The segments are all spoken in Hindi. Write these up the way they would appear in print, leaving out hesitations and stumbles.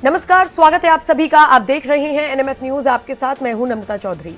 नमस्कार, स्वागत है आप सभी का। आप देख रहे हैं एनएमएफ न्यूज। आपके साथ मैं हूं नम्रता चौधरी।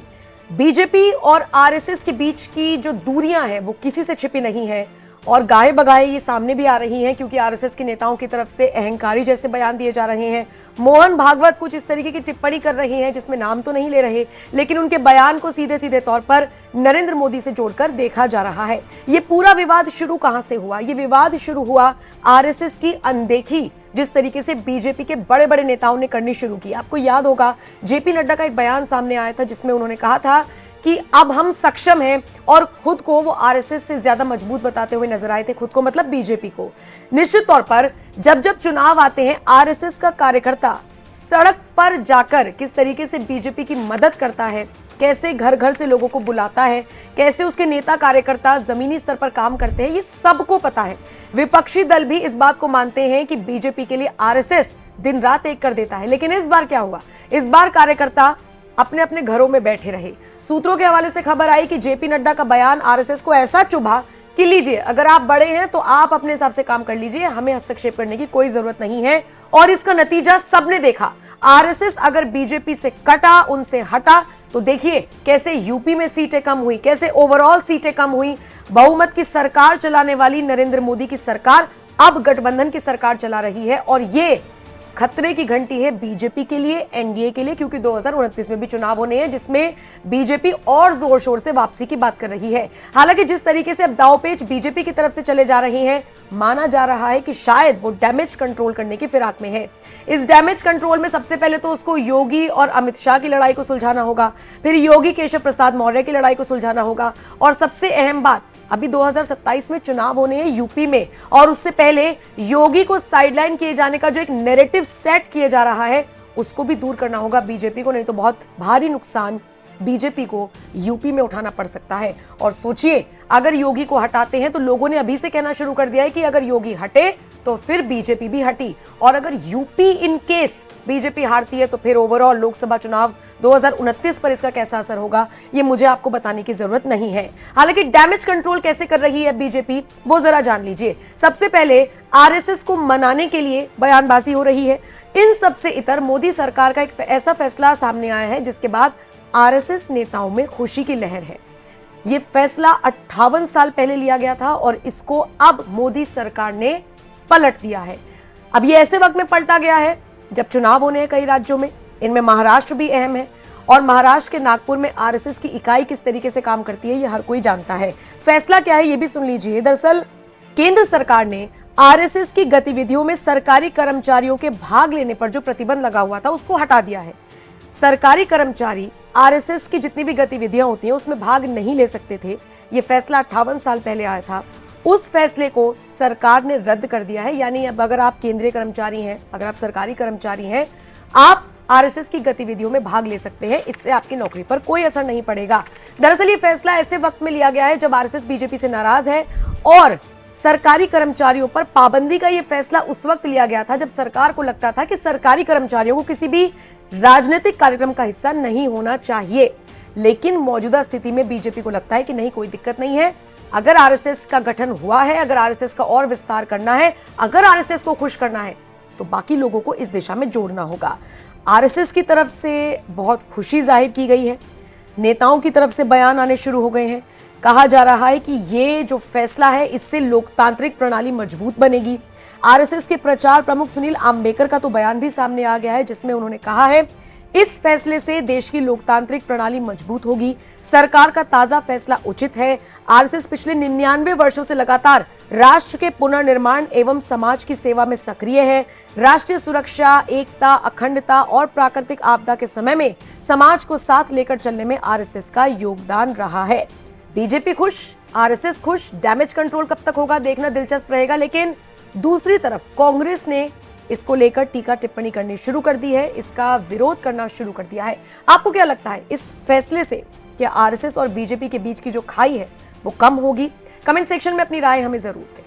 बीजेपी और आरएसएस के बीच की जो दूरियां हैं वो किसी से छिपी नहीं है और गाहे बगाहे ये सामने भी आ रही हैं, क्योंकि आरएसएस के नेताओं की तरफ से अहंकारी जैसे बयान दिए जा रहे हैं। मोहन भागवत कुछ इस तरीके की टिप्पणी कर रही हैं जिसमें नाम तो नहीं ले रहे, लेकिन उनके बयान को सीधे सीधे तौर पर नरेंद्र मोदी से जोड़कर देखा जा रहा है। ये पूरा विवाद शुरू कहां से हुआ? ये विवाद शुरू हुआ आरएसएस की अनदेखी जिस तरीके से बीजेपी के बड़े बड़े नेताओं ने करनी शुरू की। आपको याद होगा जेपी नड्डा का एक बयान सामने आया था जिसमें उन्होंने कहा था कि अब हम सक्षम हैं, और खुद को वो आरएसएस से ज्यादा मजबूत बताते हुए नजर आए थे, खुद को मतलब बीजेपी को। निश्चित तौर पर जब जब चुनाव आते हैं, आरएसएस का कार्यकर्ता सड़क पर जाकर किस तरीके से बीजेपी की मदद करता है, कैसे घर घर से लोगों को बुलाता है, कैसे उसके नेता कार्यकर्ता जमीनी स्तर पर काम करते हैं, ये सबको पता है। विपक्षी दल भी इस बात को मानते हैं कि बीजेपी के लिए आरएसएस दिन रात एक कर देता है। लेकिन इस बार क्या हुआ? इस बार कार्यकर्ता अपने अपने घरों में बैठे रहे। सूत्रों के हवाले से खबर आई कि जेपी नड्डा का बयान आरएसएस को ऐसा चुभा कि लीजिए, अगर आप बड़े हैं तो आप अपने हिसाब से काम कर लीजिए, हमें हस्तक्षेप करने की कोई जरूरत नहीं है। और इसका नतीजा सबने देखा। आरएसएस अगर बीजेपी से कटा, उनसे हटा, तो देखिए कैसे यूपी में सीटें कम हुई, कैसे ओवरऑल सीटें कम हुई। बहुमत की सरकार चलाने वाली नरेंद्र मोदी की सरकार अब गठबंधन की सरकार चला रही है, और ये खतरे की घंटी है बीजेपी के लिए, एनडीए के लिए, क्योंकि 2029 में भी चुनाव होने हैं जिसमें बीजेपी और जोर शोर से वापसी की बात कर रही है। हालांकि जिस तरीके से अब दांवपेच बीजेपी की तरफ से चले जा रहे हैं, माना जा रहा है कि शायद वो डैमेज कंट्रोल करने की फिराक में है। इस डैमेज कंट्रोल में सबसे पहले तो उसको योगी और अमित शाह की लड़ाई को सुलझाना होगा, फिर योगी केशव प्रसाद मौर्य की लड़ाई को सुलझाना होगा, और सबसे अहम बात, अभी 2027 में चुनाव होने हैं यूपी में, और उससे पहले योगी को साइडलाइन किए जाने का जो एक नैरेटिव सेट किया जा रहा है उसको भी दूर करना होगा बीजेपी को, नहीं तो बहुत भारी नुकसान बीजेपी को यूपी में उठाना पड़ सकता है। और सोचिए, अगर योगी को हटाते हैं तो लोगों ने अभी से कहना शुरू कर दिया है कि अगर योगी हटे तो फिर बीजेपी भी हटी, और अगर यूपी इन केस बीजेपी हारती है तो फिर ओवरऑल लोकसभा चुनाव 2029 पर इसका कैसा असर होगा ये मुझे आपको बताने की जरूरत नहीं है। हालांकि डैमेज कंट्रोल कैसे कर रही है बीजेपी वो जरा जान लीजिए। सबसे पहले आरएसएस को मनाने के लिए बयानबाजी हो रही है। इन सबसे इतर मोदी सरकार का एक ऐसा फैसला सामने आया है जिसके बाद आरएसएस नेताओं में खुशी की लहर है। यह फैसला 58 साल पहले लिया गया था और इसको अब मोदी सरकार ने पलट दिया है। अब ये ऐसे वक्त में पलटा गया है जब चुनाव होने हैं कई राज्यों में, इनमें महाराष्ट्र भी अहम है, और महाराष्ट्र के नागपुर में आरएसएस की इकाई किस तरीके से काम करती है ये हर कोई जानता है। फैसला क्या है ये भी सुन लीजिए। दरअसल केंद्र सरकार ने आरएसएस की गतिविधियों में सरकारी कर्मचारियों के भाग लेने पर जो प्रतिबंध लगा हुआ था उसको हटा दिया है। सरकारी कर्मचारी आरएसएस की जितनी भी गतिविधियां होती हैं उसमें भाग नहीं ले सकते थे। यह फैसला 58 साल पहले आया था। उस फैसले को सरकार ने रद्द कर दिया है। यानी अब अगर आप केंद्रीय कर्मचारी हैं, अगर आप सरकारी कर्मचारी हैं, आप आरएसएस की गतिविधियों में भाग ले सकते हैं। इससे आपकी नौकरी पर कोई असर नहीं पड़ेगा। दरअसल ये फैसला ऐसे वक्त में लिया गया है जब आरएसएस बीजेपी से नाराज है, और सरकारी कर्मचारियों पर पाबंदी का यह फैसला उस वक्त लिया गया था जब सरकार को लगता था कि सरकारी कर्मचारियों को किसी भी राजनीतिक कार्यक्रम का हिस्सा नहीं होना चाहिए। लेकिन मौजूदा स्थिति में बीजेपी को लगता है कि नहीं, कोई दिक्कत नहीं है। अगर आरएसएस का गठन हुआ है, अगर आरएसएस का और विस्तार करना है, अगर आरएसएस को खुश करना है, तो बाकी लोगों को इस दिशा में जोड़ना होगा। आरएसएस की तरफ से बहुत खुशी जाहिर की गई है, नेताओं की तरफ से बयान आने शुरू हो गए हैं। कहा जा रहा है कि ये जो फैसला है इससे लोकतांत्रिक प्रणाली मजबूत बनेगी। आरएसएस के प्रचार प्रमुख सुनील आम्बेकर का तो बयान भी सामने आ गया है जिसमें उन्होंने कहा है इस फैसले से देश की लोकतांत्रिक प्रणाली मजबूत होगी। सरकार का ताजा फैसला उचित है। आरएसएस पिछले 99 वर्षों से लगातार राष्ट्र के पुनर्निर्माण एवं समाज की सेवा में सक्रिय है। राष्ट्रीय सुरक्षा, एकता, अखंडता और प्राकृतिक आपदा के समय में समाज को साथ लेकर चलने में आरएसएस का योगदान रहा है। बीजेपी खुश, आरएसएस खुश। डैमेज कंट्रोल कब तक होगा देखना दिलचस्प रहेगा। लेकिन दूसरी तरफ कांग्रेस ने इसको लेकर टीका टिप्पणी करनी शुरू कर दी है, इसका विरोध करना शुरू कर दिया है। आपको क्या लगता है इस फैसले से क्या आरएसएस और बीजेपी के बीच की जो खाई है वो कम होगी? कमेंट सेक्शन में अपनी राय हमें जरूर दें।